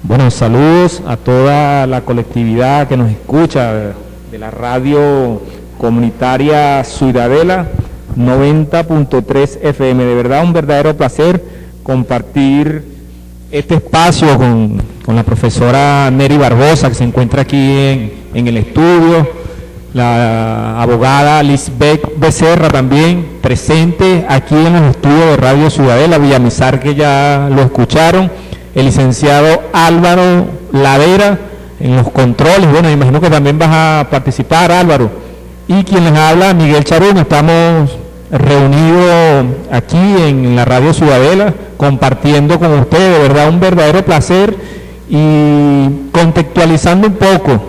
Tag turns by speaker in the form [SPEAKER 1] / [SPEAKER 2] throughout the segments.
[SPEAKER 1] Bueno, saludos a toda la colectividad que nos escucha de la radio comunitaria Ciudadela 90.3 FM. De verdad, un verdadero placer compartir este espacio con la profesora Neri Barbosa, que se encuentra aquí en el estudio, la abogada Lisbeth Becerra también presente aquí en los estudios de Radio Ciudadela, Villamizar, que ya lo escucharon, el licenciado Álvaro Ladera en los controles. Bueno, me imagino que también vas a participar, Álvaro, y quien les habla, Miguel Charún. Estamos reunidos aquí en la Radio Ciudadela compartiendo con ustedes, de verdad un verdadero placer, y contextualizando un poco,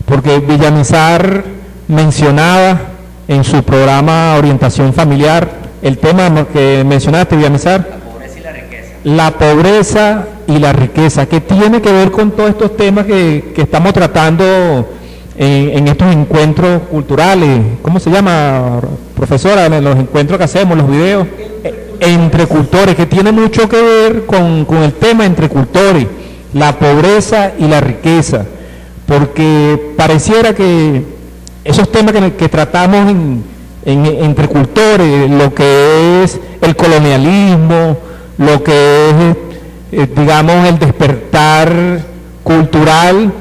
[SPEAKER 1] porque Villamizar mencionaba en su programa Orientación Familiar el tema que mencionaste, Villamizar, la pobreza y la riqueza, que tiene que ver con todos estos temas que estamos tratando en estos encuentros culturales. ¿Cómo se llama, profesora? En los encuentros que hacemos, los videos, entre cultores, que tiene mucho que ver con el tema entre cultores, la pobreza y la riqueza, porque pareciera que esos temas que tratamos entre cultores, lo que es el colonialismo, lo que es, digamos, el despertar cultural,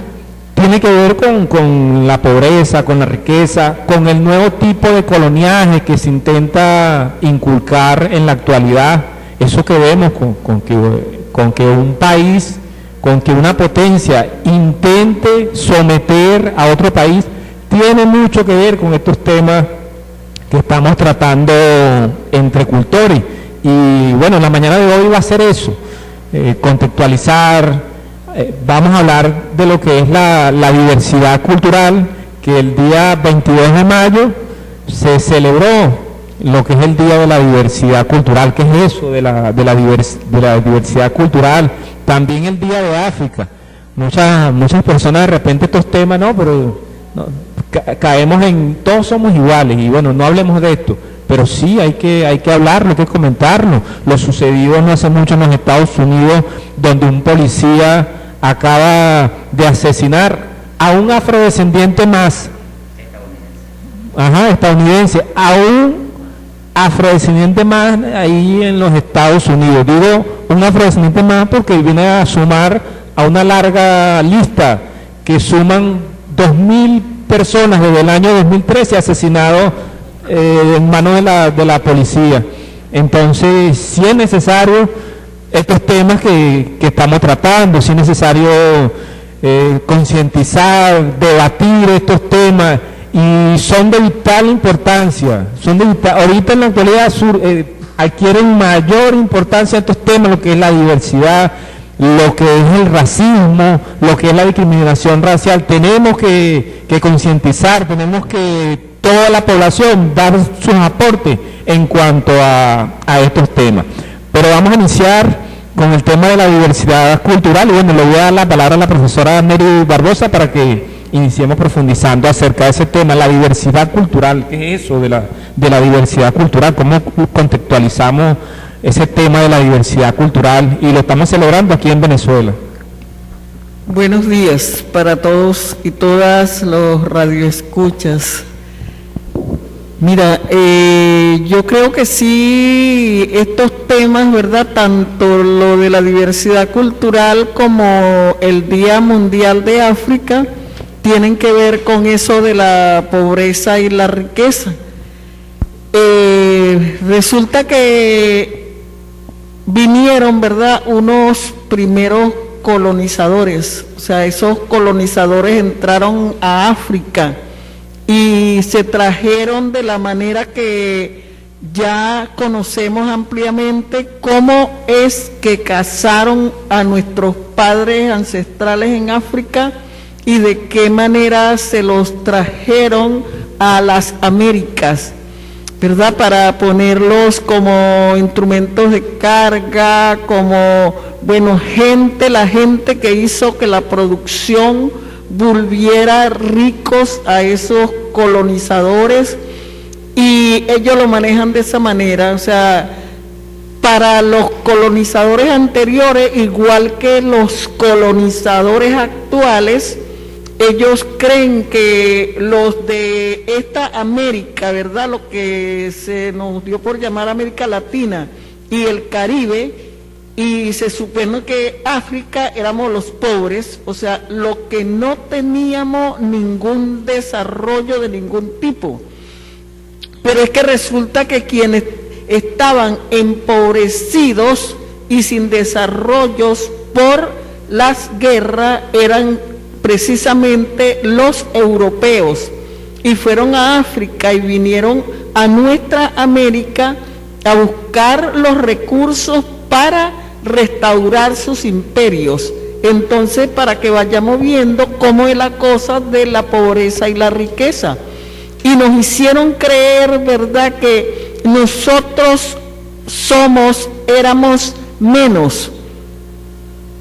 [SPEAKER 1] tiene que ver con la pobreza, con la riqueza, con el nuevo tipo de coloniaje que se intenta inculcar en la actualidad. Eso que vemos con que un país, con que una potencia intente someter a otro país, tiene mucho que ver con estos temas que estamos tratando entre cultores. Y bueno, la mañana de hoy va a ser eso, contextualizar. Vamos a hablar de lo que es la diversidad cultural, que el día 22 de mayo se celebró lo que es el Día de la Diversidad Cultural. ¿Qué es eso de la diversidad cultural? También el Día de África. Muchas personas de repente estos temas, pero caemos en todos somos iguales, y bueno, no hablemos de esto, pero sí hay que hablarlo, hay que comentarlo. Lo sucedido no hace mucho en los Estados Unidos, donde un policía acaba de asesinar a un afrodescendiente más, estadounidense, a un afrodescendiente más ahí en los Estados Unidos. Digo un afrodescendiente más porque viene a sumar a una larga lista que suman 2.000 personas desde el año 2013 asesinados en manos de la policía. Entonces, si es necesario estos temas que estamos tratando, si es necesario concientizar, debatir estos temas, y son de vital importancia, ahorita en la actualidad adquieren mayor importancia estos temas, lo que es la diversidad, lo que es el racismo, lo que es la discriminación racial. Tenemos que concientizar, tenemos que toda la población dar sus aportes en cuanto a estos temas. Pero vamos a iniciar con el tema de la diversidad cultural, y bueno, le voy a dar la palabra a la profesora Neri Barbosa para que iniciemos profundizando acerca de ese tema, la diversidad cultural. ¿Qué es eso de la diversidad cultural? ¿Cómo contextualizamos ese tema de la diversidad cultural? Y lo estamos celebrando aquí en Venezuela.
[SPEAKER 2] Buenos días para todos y todas los radioescuchas. Mira, yo creo que sí, estos temas, ¿verdad?, tanto lo de la diversidad cultural como el Día Mundial de África, tienen que ver con eso de la pobreza y la riqueza. Resulta que vinieron, ¿verdad?, unos primeros colonizadores, o sea, esos colonizadores entraron a África y se trajeron de la manera que ya conocemos ampliamente cómo es que cazaron a nuestros padres ancestrales en África y de qué manera se los trajeron a las Américas, ¿verdad?, para ponerlos como instrumentos de carga, como, bueno, la gente que hizo que la producción volviera ricos a esos colonizadores, y ellos lo manejan de esa manera. O sea, para los colonizadores anteriores, igual que los colonizadores actuales, ellos creen que los de esta América, ¿verdad?, lo que se nos dio por llamar América Latina y el Caribe, y se supone que África éramos los pobres, o sea, lo que no teníamos ningún desarrollo de ningún tipo. Pero es que resulta que quienes estaban empobrecidos y sin desarrollos por las guerras eran precisamente los europeos, y fueron a África y vinieron a nuestra América a buscar los recursos para restaurar sus imperios. Entonces, para que vayamos viendo cómo es la cosa de la pobreza y la riqueza, y nos hicieron creer, ¿verdad?, que nosotros éramos menos,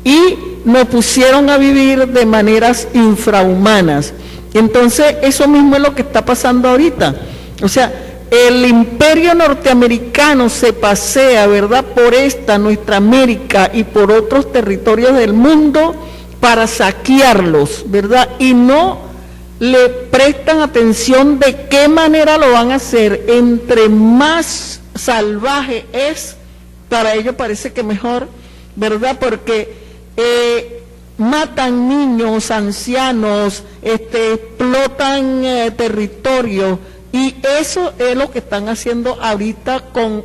[SPEAKER 2] y nos pusieron a vivir de maneras infrahumanas. Entonces, eso mismo es lo que está pasando ahorita. O sea, el imperio norteamericano se pasea, ¿verdad?, por esta nuestra América y por otros territorios del mundo para saquearlos, ¿verdad? Y no le prestan atención de qué manera lo van a hacer. Entre más salvaje es, para ellos parece que mejor, ¿verdad? Porque matan niños, ancianos, explotan territorio, y eso es lo que están haciendo ahorita con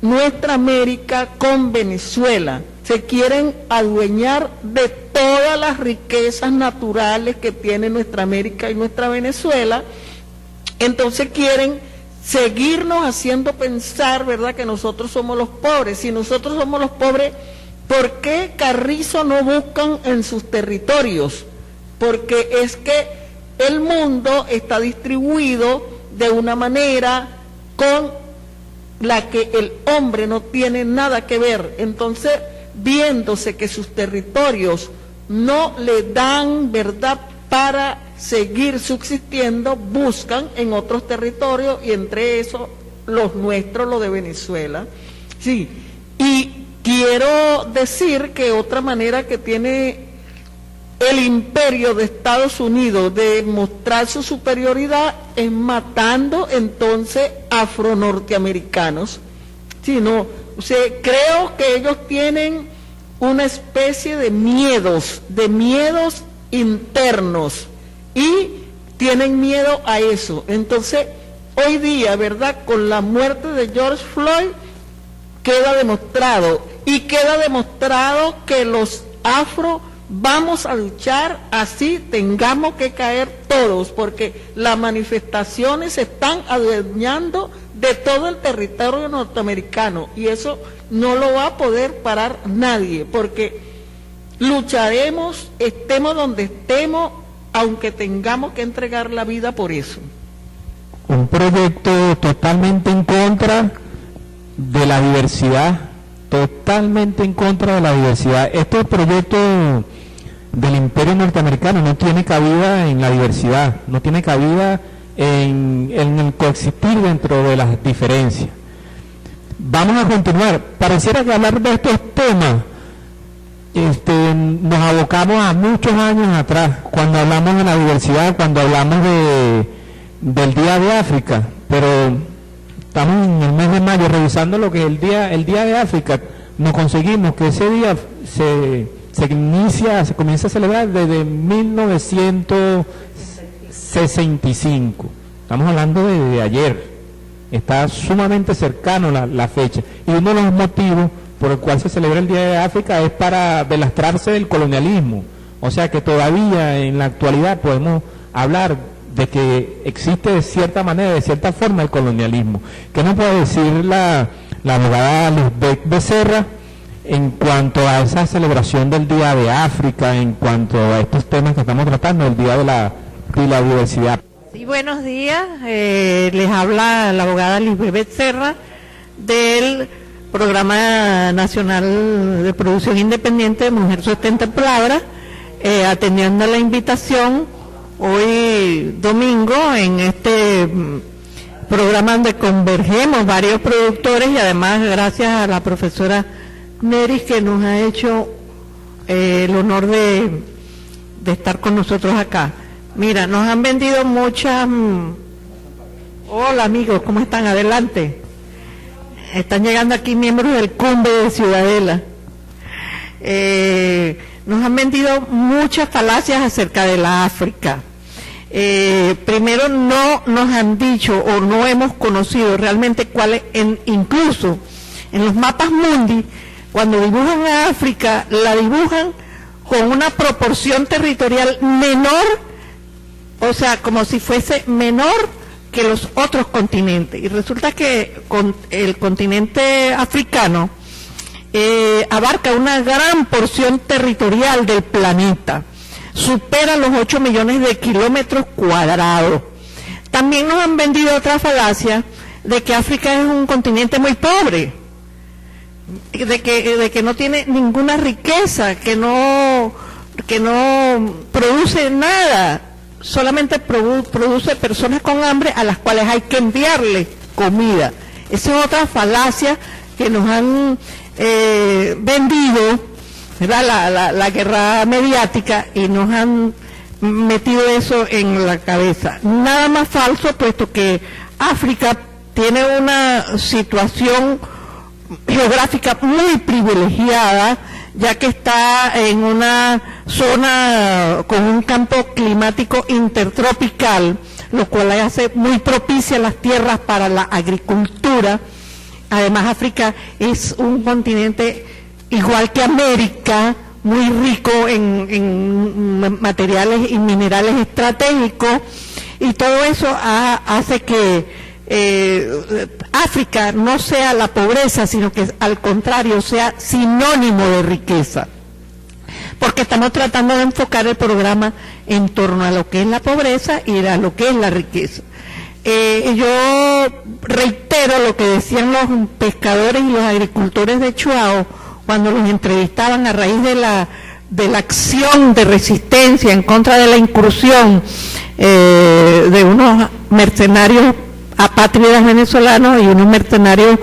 [SPEAKER 2] nuestra América, con Venezuela. Se quieren adueñar de todas las riquezas naturales que tiene nuestra América y nuestra Venezuela. Entonces quieren seguirnos haciendo pensar, ¿verdad?, que nosotros somos los pobres. Si nosotros somos los pobres, ¿por qué carrizo no buscan en sus territorios? Porque es que el mundo está distribuido de una manera con la que el hombre no tiene nada que ver. Entonces, viéndose que sus territorios no le dan, ¿verdad?, para seguir subsistiendo, buscan en otros territorios, y entre esos los nuestros, los de Venezuela. Sí, y quiero decir que otra manera que tiene el imperio de Estados Unidos de mostrar su superioridad es matando entonces afro-norteamericanos. Sí, no, o sea, creo que ellos tienen una especie de miedos internos, y tienen miedo a eso. Entonces, hoy día, ¿verdad?, con la muerte de George Floyd, queda demostrado que los afro vamos a luchar así tengamos que caer todos, porque las manifestaciones se están adueñando de todo el territorio norteamericano, y eso no lo va a poder parar nadie, porque lucharemos, estemos donde estemos, aunque tengamos que entregar la vida por eso.
[SPEAKER 1] Un proyecto totalmente en contra de la diversidad, totalmente en contra de la diversidad. Este proyecto del imperio norteamericano no tiene cabida en la diversidad, no tiene cabida en el coexistir dentro de las diferencias. Vamos a continuar. Pareciera que hablar de estos temas nos abocamos a muchos años atrás, cuando hablamos de la diversidad, cuando hablamos del Día de África, pero estamos en el mes de mayo revisando lo que es el Día de África. Nos conseguimos que ese día se comienza a celebrar desde 1965. Estamos hablando de ayer. Está sumamente cercano la fecha. Y uno de los motivos por el cual se celebra el Día de África es para delastrarse del colonialismo. O sea que todavía en la actualidad podemos hablar de que existe de cierta manera, de cierta forma, el colonialismo. ¿Qué nos puede decir la abogada Lisbeth Becerra en cuanto a esa celebración del Día de África, en cuanto a estos temas que estamos tratando, el Día de la Biodiversidad?
[SPEAKER 3] Sí, buenos días. Les habla la abogada Lisbeth Becerra del Programa Nacional de Producción Independiente de Mujer Sustenta Palabra, atendiendo a la invitación hoy domingo en este programa donde convergemos varios productores y además gracias a la profesora Neris que nos ha hecho el honor de estar con nosotros acá. Mira, nos han vendido muchas... Hola amigos, ¿cómo están? Adelante. Están llegando aquí miembros del Cumbe de Ciudadela. Nos han vendido muchas falacias acerca de la África. Primero, no nos han dicho o no hemos conocido realmente cuál es, incluso en los mapas mundi, cuando dibujan a África, la dibujan con una proporción territorial menor, o sea, como si fuese menor que los otros continentes. Y resulta que el continente africano abarca una gran porción territorial del planeta, supera los 8 millones de kilómetros cuadrados. También nos han vendido otra falacia de que África es un continente muy pobre, de que no tiene ninguna riqueza, que no produce nada, solamente produce personas con hambre a las cuales hay que enviarle comida. Esa es otra falacia que nos han vendido, ¿verdad? La guerra mediática, y nos han metido eso en la cabeza. Nada más falso, puesto que África tiene una situación geográfica muy privilegiada, ya que está en una zona con un campo climático intertropical, lo cual hace muy propicia las tierras para la agricultura. Además, África es un continente igual que América, muy rico en materiales y minerales estratégicos, y todo eso hace que África no sea la pobreza, sino que al contrario sea sinónimo de riqueza, porque estamos tratando de enfocar el programa en torno a lo que es la pobreza y a lo que es la riqueza. Yo reitero lo que decían los pescadores y los agricultores de Chuao cuando los entrevistaban a raíz de la acción de resistencia en contra de la incursión de unos mercenarios apátridas venezolanos y unos mercenarios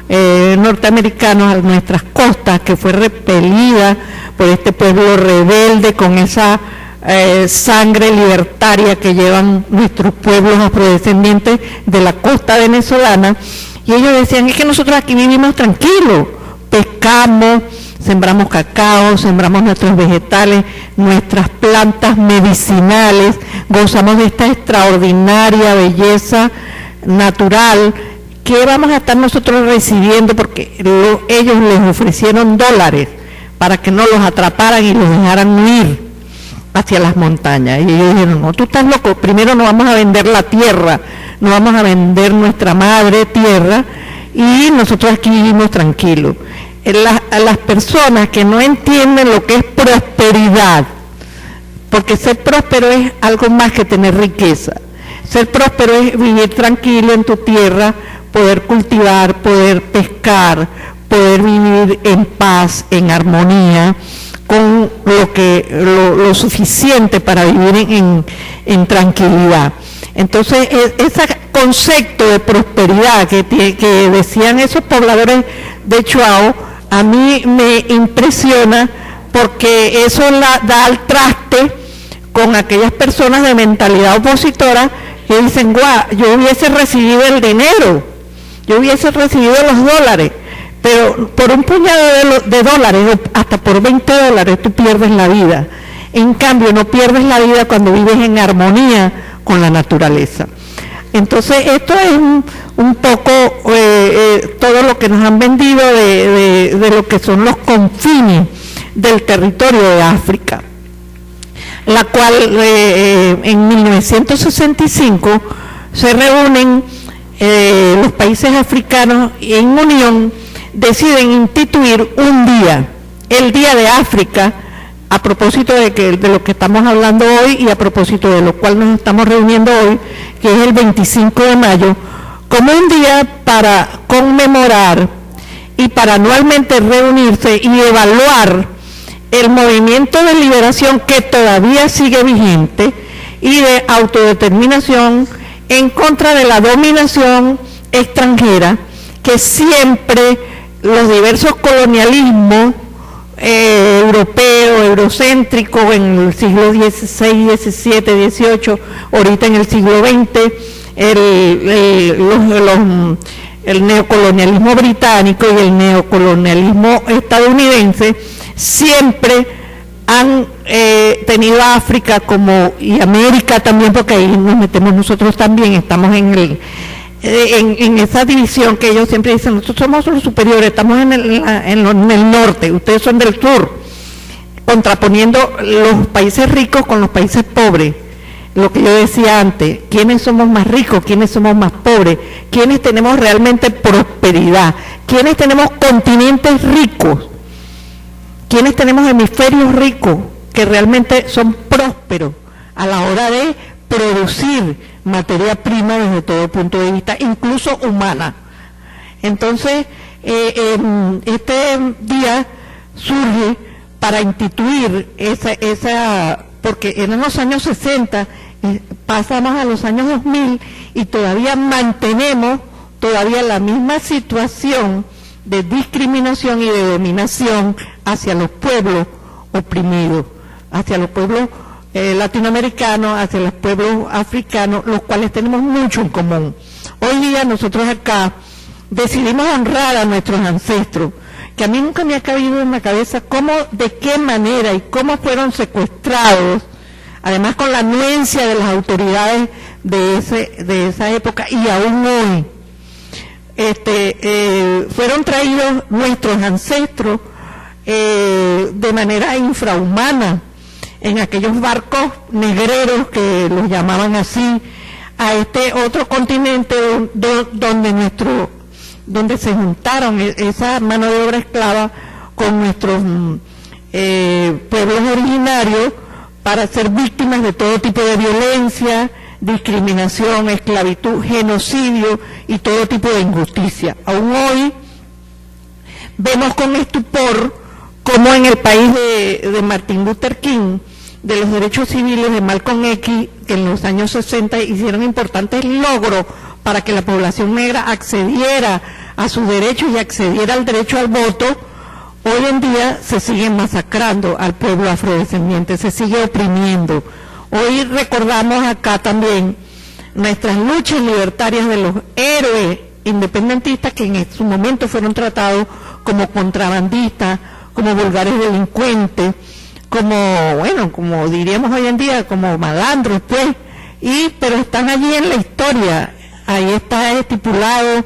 [SPEAKER 3] norteamericanos a nuestras costas, que fue repelida por este pueblo rebelde con esa sangre libertaria que llevan nuestros pueblos afrodescendientes de la costa venezolana. Y ellos decían, es que nosotros aquí vivimos tranquilos, pescamos, sembramos cacao, sembramos nuestros vegetales, nuestras plantas medicinales, gozamos de esta extraordinaria belleza natural. ¿Qué vamos a estar nosotros recibiendo? Porque ellos les ofrecieron dólares para que no los atraparan y los dejaran huir hacia las montañas. Y ellos dijeron, no, tú estás loco, primero no vamos a vender la tierra, no vamos a vender nuestra madre tierra, y nosotros aquí vivimos tranquilos. A las personas que no entienden lo que es prosperidad, porque ser próspero es algo más que tener riqueza. Ser próspero es vivir tranquilo en tu tierra, poder cultivar, poder pescar, poder vivir en paz, en armonía, con lo suficiente para vivir en tranquilidad. Entonces, ese concepto de prosperidad que decían esos pobladores de Chuao, a mí me impresiona, porque eso da al traste con aquellas personas de mentalidad opositora que dicen, guau, yo hubiese recibido el dinero, yo hubiese recibido los dólares, pero por un puñado de dólares, hasta por $20, tú pierdes la vida. En cambio, no pierdes la vida cuando vives en armonía con la naturaleza. Entonces, esto es un poco todo lo que nos han vendido de lo que son los confines del territorio de África, la cual en 1965 se reúnen los países africanos y en unión deciden instituir un día, el Día de África, a propósito de lo que estamos hablando hoy y a propósito de lo cual nos estamos reuniendo hoy, que es el 25 de mayo, como un día para conmemorar y para anualmente reunirse y evaluar el movimiento de liberación que todavía sigue vigente y de autodeterminación en contra de la dominación extranjera que siempre los diversos colonialismos europeo, eurocéntrico, en el siglo XVI, XVII, XVIII, ahorita en el siglo XX, el neocolonialismo británico y el neocolonialismo estadounidense siempre han tenido a África como, y América también, porque ahí nos metemos nosotros también, estamos en esa división que ellos siempre dicen, nosotros somos los superiores, estamos en el norte, ustedes son del sur, contraponiendo los países ricos con los países pobres. Lo que yo decía antes, ¿quiénes somos más ricos? ¿Quiénes somos más pobres? ¿Quiénes tenemos realmente prosperidad? ¿Quiénes tenemos continentes ricos? ¿Quiénes tenemos hemisferios ricos que realmente son prósperos a la hora de producir materia prima desde todo punto de vista, incluso humana? Entonces, este día surge para instituir esa porque eran los años 60, pasamos a los años 2000 y todavía mantenemos la misma situación de discriminación y de dominación hacia los pueblos oprimidos, hacia los pueblos latinoamericanos, hacia los pueblos africanos, los cuales tenemos mucho en común. Hoy día nosotros acá decidimos honrar a nuestros ancestros, que a mí nunca me ha cabido en la cabeza cómo, de qué manera y cómo fueron secuestrados, además con la anuencia de las autoridades de esa época y aún hoy. Fueron traídos nuestros ancestros de manera infrahumana en aquellos barcos negreros, que los llamaban así, a este otro continente donde se juntaron esa mano de obra esclava con nuestros pueblos originarios para ser víctimas de todo tipo de violencia, discriminación, esclavitud, genocidio y todo tipo de injusticia. Aún hoy vemos con estupor como en el país de Martin Luther King, de los derechos civiles de Malcolm X, que en los años 60 hicieron importantes logros para que la población negra accediera a sus derechos y accediera al derecho al voto, hoy en día se siguen masacrando al pueblo afrodescendiente, se sigue oprimiendo. Hoy recordamos acá también nuestras luchas libertarias de los héroes independentistas que en su momento fueron tratados como contrabandistas, como vulgares delincuentes, como diríamos hoy en día, como malandros, pues, pero están allí en la historia. Ahí está estipulado,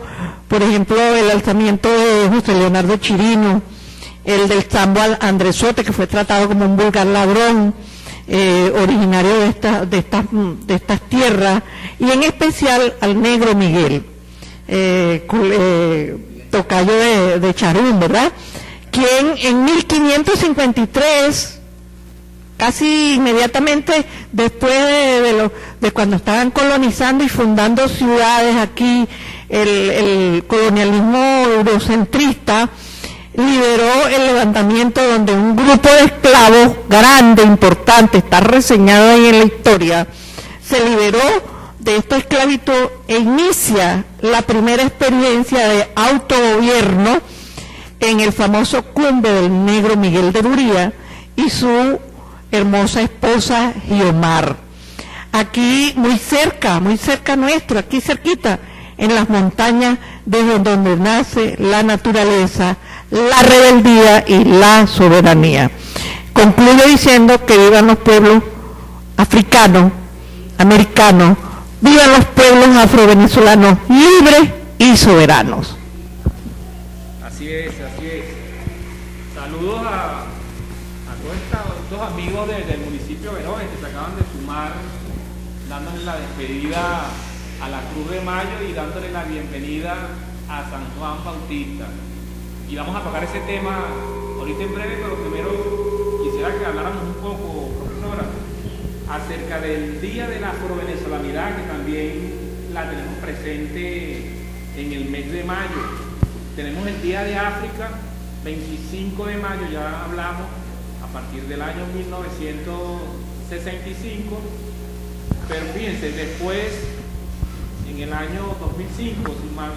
[SPEAKER 3] por ejemplo, el alzamiento de José Leonardo Chirino, el del Sambo Andresote, que fue tratado como un vulgar ladrón, originario de estas tierras, y en especial al negro Miguel, tocayo de Charún, ¿verdad? Quien en 1553, casi inmediatamente después de cuando estaban colonizando y fundando ciudades aquí, el colonialismo eurocentrista lideró el levantamiento donde un grupo de esclavos grande, importante, está reseñado ahí en la historia, se liberó de esta esclavitud e inicia la primera experiencia de autogobierno en el famoso cumbe del negro Miguel de Buría y su hermosa esposa Giomar. Aquí muy cerca nuestro, aquí cerquita, en las montañas desde donde nace la naturaleza, la rebeldía y la soberanía. Concluyo diciendo que vivan los pueblos africanos, americanos, vivan los pueblos afrovenezolanos libres y soberanos.
[SPEAKER 1] Así es. Saludos a todos estos amigos del municipio de Beroes que se acaban de sumar, dándole la despedida a la Cruz de Mayo y dándole la bienvenida a San Juan Bautista. Y vamos a tocar ese tema ahorita en breve, pero primero quisiera que habláramos un poco, profesora, acerca del Día de la Afrovenezolanidad, que también la tenemos presente en el mes de mayo. Tenemos el Día de África, 25 de mayo, ya hablamos, a partir del año 1965, pero fíjense, después en el año 2005, si mal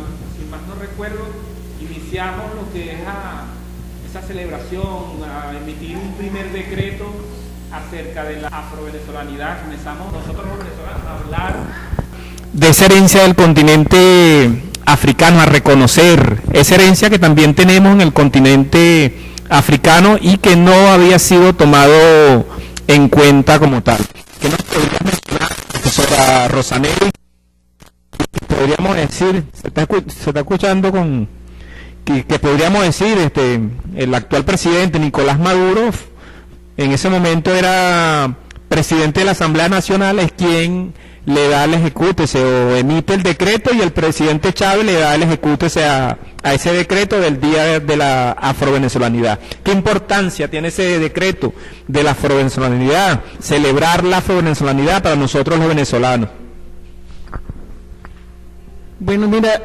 [SPEAKER 1] no recuerdo, iniciamos lo que es esa celebración, a emitir un primer decreto acerca de la afrovenezolanidad. Comenzamos nosotros los venezolanos a hablar de esa herencia del continente africano, a reconocer esa herencia que también tenemos en el continente africano y que no había sido tomado en cuenta como tal. ¿Qué nos podría mencionar, profesora Rosanelli? Podríamos decir, se está escuchando que podríamos decir, el actual presidente Nicolás Maduro, en ese momento era presidente de la Asamblea Nacional, es quien le da el ejecútese o emite el decreto, y el presidente Chávez le da el ejecútese a ese decreto del Día de la Afrovenezolanidad. ¿Qué importancia tiene ese decreto de la afrovenezolanidad? Celebrar la afrovenezolanidad para nosotros los venezolanos.
[SPEAKER 2] Bueno, mira,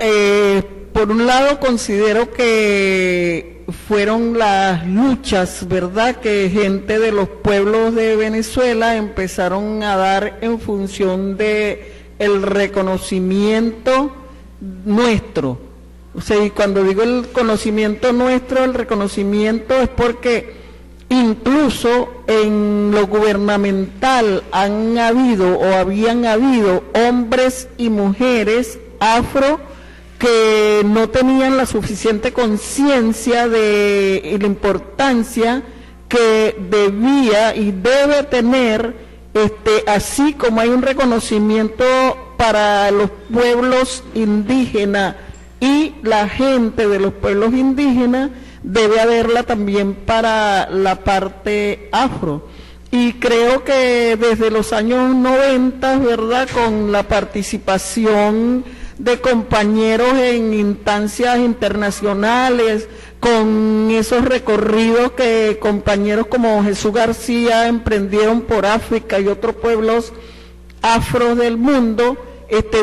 [SPEAKER 2] por un lado considero que fueron las luchas, ¿verdad?, que gente de los pueblos de Venezuela empezaron a dar en función de el reconocimiento nuestro. O sea, y cuando digo el conocimiento nuestro, el reconocimiento es porque incluso en lo gubernamental han habido o habían habido hombres y mujeres afro que no tenían la suficiente conciencia de la importancia que debía y debe tener, así como hay un reconocimiento para los pueblos indígenas y la gente de los pueblos indígenas, debe haberla también para la parte afro. Y creo que desde los años 90, ¿verdad?, con la participación de compañeros en instancias internacionales, con esos recorridos que compañeros como Jesús García emprendieron por África y otros pueblos afro del mundo,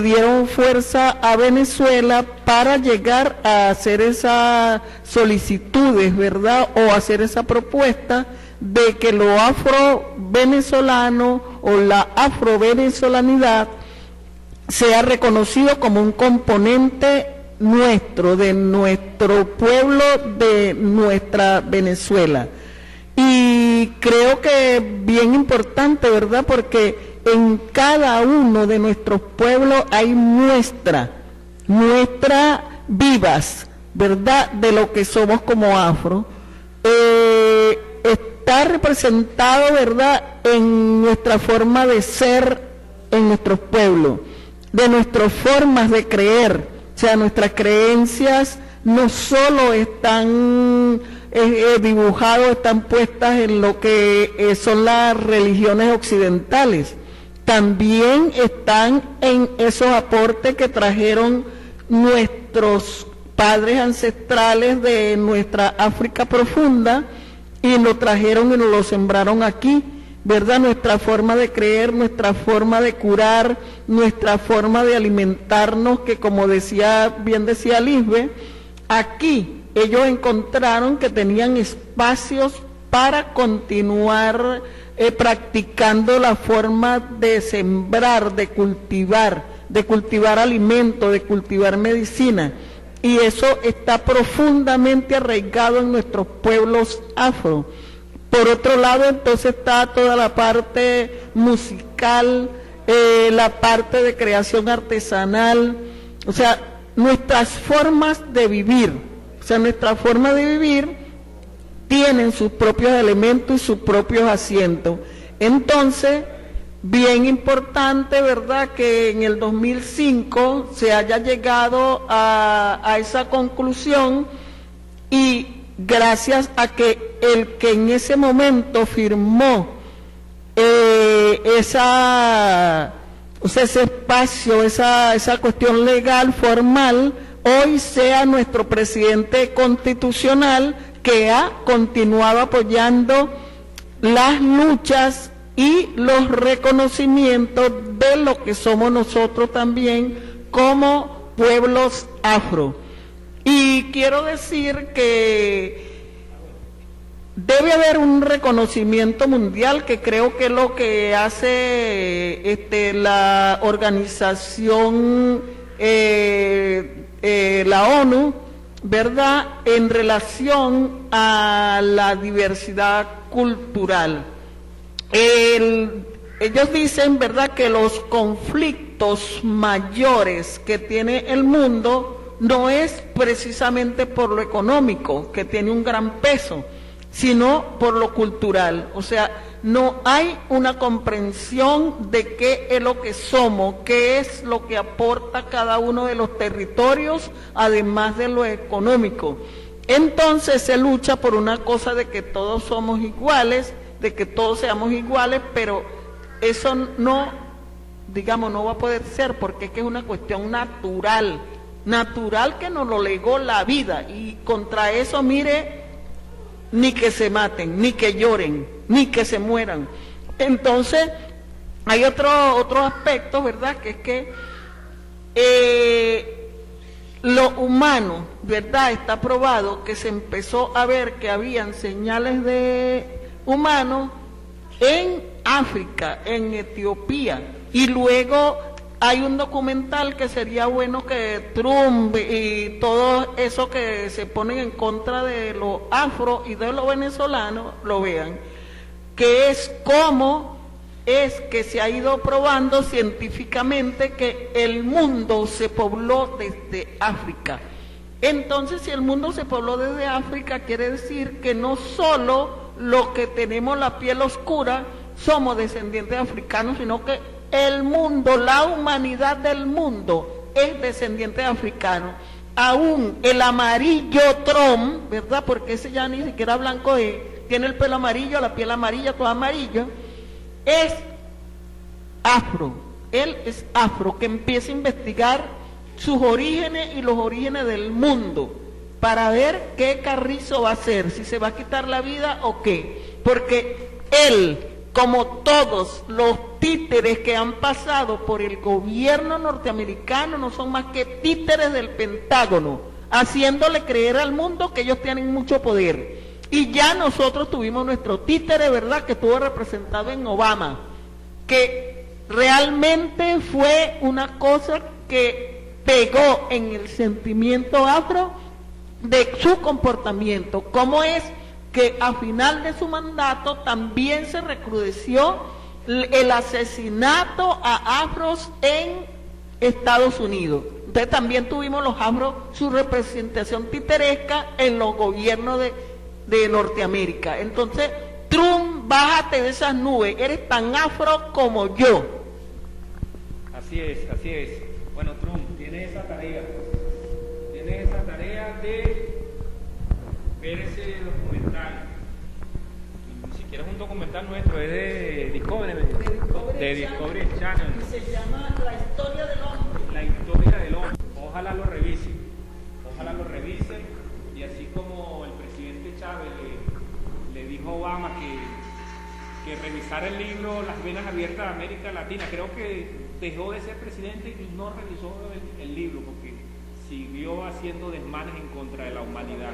[SPEAKER 2] dieron fuerza a Venezuela para llegar a hacer esas solicitudes, ¿verdad?, o hacer esa propuesta de que lo afro-venezolano o la afrovenezolanidad sea reconocido como un componente nuestro, de nuestro pueblo, de nuestra Venezuela. Y creo que bien importante, ¿verdad?, porque en cada uno de nuestros pueblos hay muestras vivas, ¿verdad?, de lo que somos como afro. Está representado, ¿verdad?, en nuestra forma de ser en nuestros pueblos, de nuestras formas de creer. O sea, nuestras creencias no solo están dibujadas, están puestas en lo que son las religiones occidentales, también están en esos aportes que trajeron nuestros padres ancestrales de nuestra África profunda, y lo trajeron y nos lo sembraron aquí, ¿verdad? Nuestra forma de creer, nuestra forma de curar, nuestra forma de alimentarnos, que como bien decía Lisbeth, aquí ellos encontraron que tenían espacios para continuar practicando la forma de sembrar, de cultivar alimentos, de cultivar medicina. Y eso está profundamente arraigado en nuestros pueblos afro. Por otro lado, entonces está toda la parte musical, la parte de creación artesanal, o sea, nuestras formas de vivir. O sea, nuestra forma de vivir tienen sus propios elementos y sus propios asientos. Entonces, bien importante, ¿verdad?, que en el 2005 se haya llegado a esa conclusión, y gracias a que el que en ese momento firmó ese espacio, esa cuestión legal, formal, hoy sea nuestro presidente constitucional, que ha continuado apoyando las luchas y los reconocimientos de lo que somos nosotros también como pueblos afro. Y quiero decir que debe haber un reconocimiento mundial, que creo que es lo que hace la Organización la ONU, ¿verdad?, en relación a la diversidad cultural. Ellos dicen, ¿verdad?, que los conflictos mayores que tiene el mundo no es precisamente por lo económico, que tiene un gran peso, sino por lo cultural. O sea, no hay una comprensión de qué es lo que somos, qué es lo que aporta cada uno de los territorios, además de lo económico. Entonces se lucha por una cosa de que todos somos iguales, de que todos seamos iguales, pero eso no, digamos, no va a poder ser, porque es que es una cuestión natural que nos lo legó la vida, y contra eso, mire, ni que se maten, ni que lloren, ni que se mueran. Entonces, hay otro aspecto, ¿verdad?, que es que lo humano, ¿verdad?, está probado que se empezó a ver que habían señales de humanos en África, en Etiopía, y luego hay un documental que sería bueno que Trump y todo eso que se ponen en contra de los afro y de los venezolanos lo vean, que es cómo es que se ha ido probando científicamente que el mundo se pobló desde África. Entonces, si el mundo se pobló desde África, quiere decir que no solo los que tenemos la piel oscura somos descendientes africanos, sino que el mundo, la humanidad del mundo es descendiente africano. Aún el amarillo Trump, ¿verdad?, porque ese ya ni siquiera blanco es, tiene el pelo amarillo, la piel amarilla, todo amarillo, es afro. Él es afro, que empieza a investigar sus orígenes y los orígenes del mundo para ver qué carrizo va a hacer, si se va a quitar la vida o qué, porque él, como todos los títeres que han pasado por el gobierno norteamericano, no son más que títeres del Pentágono, haciéndole creer al mundo que ellos tienen mucho poder. Y ya nosotros tuvimos nuestro títere, ¿verdad?, que estuvo representado en Obama, que realmente fue una cosa que pegó en el sentimiento afro de su comportamiento. ¿Cómo es que a final de su mandato también se recrudeció el asesinato a afros en Estados Unidos? Entonces también tuvimos los afros, su representación titeresca en los gobiernos de Norteamérica. Entonces, Trump, bájate de esas nubes, eres tan afro como yo.
[SPEAKER 1] Así es, así es. Bueno, Trump, tienes esa tarea de ver ese documental. Ni siquiera es un documental nuestro, es de Discovery Channel.
[SPEAKER 2] Y se llama La Historia del Hombre.
[SPEAKER 1] La Historia del Hombre. Ojalá lo revise, y así como el presidente Chávez le dijo a Obama que revisara el libro Las Venas Abiertas de América Latina, creo que dejó de ser presidente y no revisó el libro porque siguió haciendo desmanes en contra de la humanidad.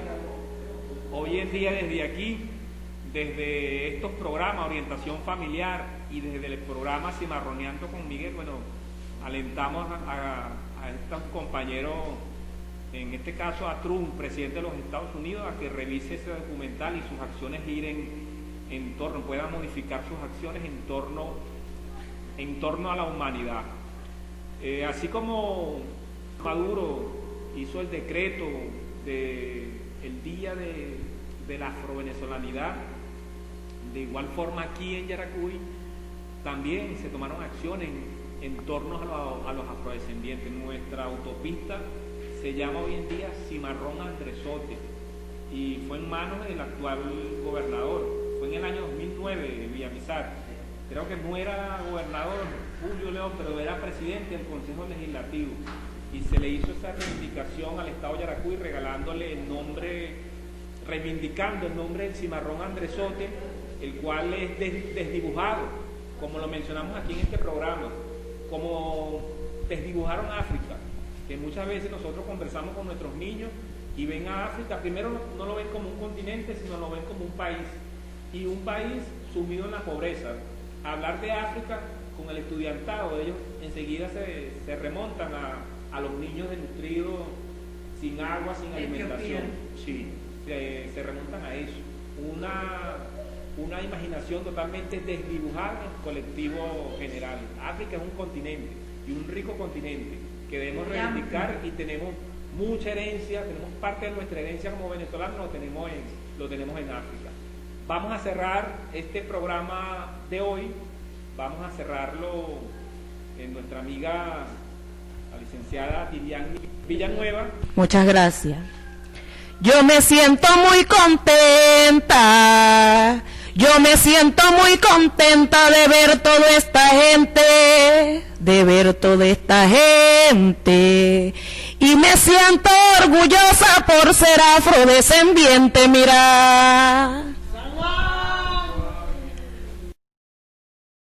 [SPEAKER 1] Hoy en día, desde aquí, desde estos programas, Orientación Familiar, y desde el programa Cimarroneando con Miguel, bueno, alentamos a estos compañeros, en este caso a Trump, presidente de los Estados Unidos, a que revise ese documental y sus acciones puedan modificar sus acciones en torno a la humanidad. Así como Maduro hizo el decreto el día de la afrovenezolanidad, de igual forma aquí en Yaracuy también se tomaron acciones en torno a los afrodescendientes. Nuestra autopista se llama hoy en día Cimarrón Andresote y fue en manos del actual gobernador. Fue en el año 2009, Villamizar. Creo que no era gobernador Julio León, pero era presidente del Consejo Legislativo. Y se le hizo esa reivindicación al Estado de Yaracuy, reivindicando el nombre del Cimarrón Andresote, el cual es desdibujado, como lo mencionamos aquí en este programa, como desdibujaron África, que muchas veces nosotros conversamos con nuestros niños y ven a África, primero no lo ven como un continente, sino lo ven como un país, y un país sumido en la pobreza. Hablar de África con el estudiantado, ellos enseguida se remontan a los niños desnutridos, sin agua, sin alimentación. Sí, se remontan a eso. Una imaginación totalmente desdibujada en el colectivo general. África es un continente, y un rico continente, que debemos reivindicar, y tenemos mucha herencia, tenemos parte de nuestra herencia como venezolanos, lo tenemos en África. Vamos a cerrar este programa de hoy, vamos a cerrarlo en nuestra amiga, la licenciada Vivian Villanueva.
[SPEAKER 2] Muchas gracias. Yo me siento muy contenta, yo me siento muy contenta de ver toda esta gente, y me siento orgullosa por ser afrodescendiente, mira.